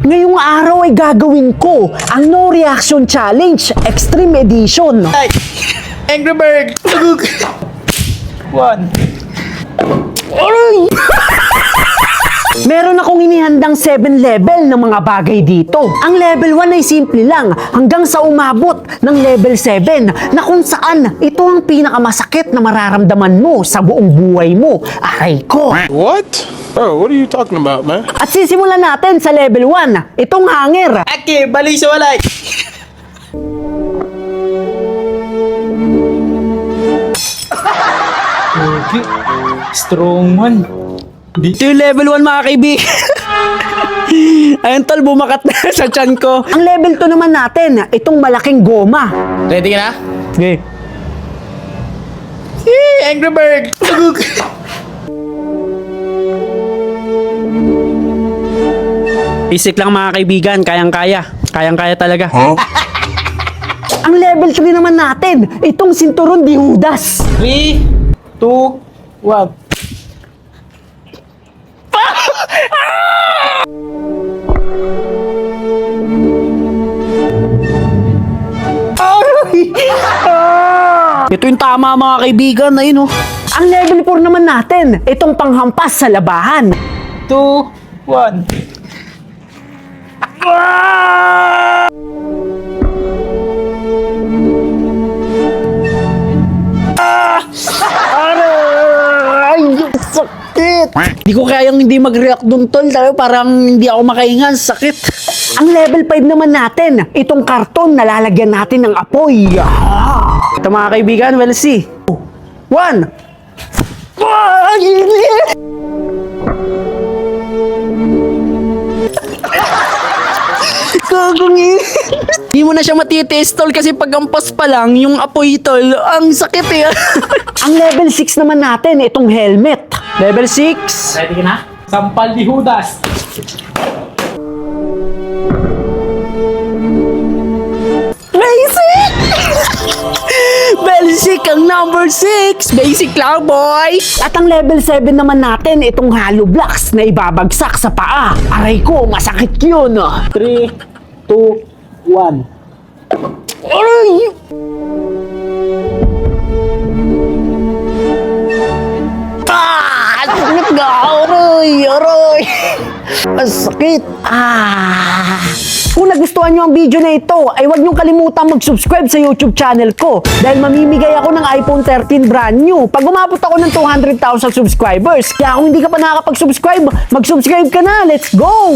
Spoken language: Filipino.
Ngayong araw ay gagawin ko ang No Reaction Challenge Extreme Edition. Ay! Angry Bird! Tugug! 1. Aray! Meron akong inihandang 7 level ng mga bagay dito. Ang level 1 ay simple lang hanggang sa umabot ng level 7 na kung saan ito ang pinakamasakit na mararamdaman mo sa buong buhay mo. Aray ko! What? Bro, what are you talking about, man? At sisimulan natin sa level 1, itong hanger. Aki! Bali sa walay! Okay. Strong one. Dito yung level 1 mga kaibigan. Ayun tol, bumakat na sa tiyan ko. Ang level 2 naman natin, itong malaking goma. Ready ka na? Okay. Angry Bird! Tugug! Basic lang mga kaibigan, kayang-kaya. Kayang-kaya talaga. Ang level 3 naman natin, itong sinturon di Judas. 3, 2, 1. Ito yung tama mga kaibigan, ayun oh. Ang level 4 naman natin, itong panghampas sa labahan. 2, 1. Aray! Sakit! Di ko kayang hindi mag-react dun tol, parang hindi ako makahinga, sakit. Ang level 5 naman natin, itong karton na lalagyan natin ng apoy. Ito mga kaibigan, we'll see. 1. Kagungin. Di mo na siya matitiis tol kasi pagampas pa lang yung apoy tol, ang sakit eh. Ang level 6 naman natin, itong helmet. Level 6. Ready ka na? Sampal ni Judas! Basic! Basic ang number 6! Basic lang, boy! At ang level 7 naman natin, itong hollow blocks na ibabagsak sa paa. Aray ko, masakit yun. 3, 2, 1. Aray! Ah! Sakit nga! Aray! Aray! Masakit! Ah! Kung nagustuhan nyo ang video na ito, ay huwag nyo kalimutang mag-subscribe sa YouTube channel ko dahil mamimigay ako ng iPhone 13 brand new pag umabot ako ng 200,000 subscribers. Kaya kung hindi ka pa nakakapag-subscribe, mag-subscribe ka na! Let's go!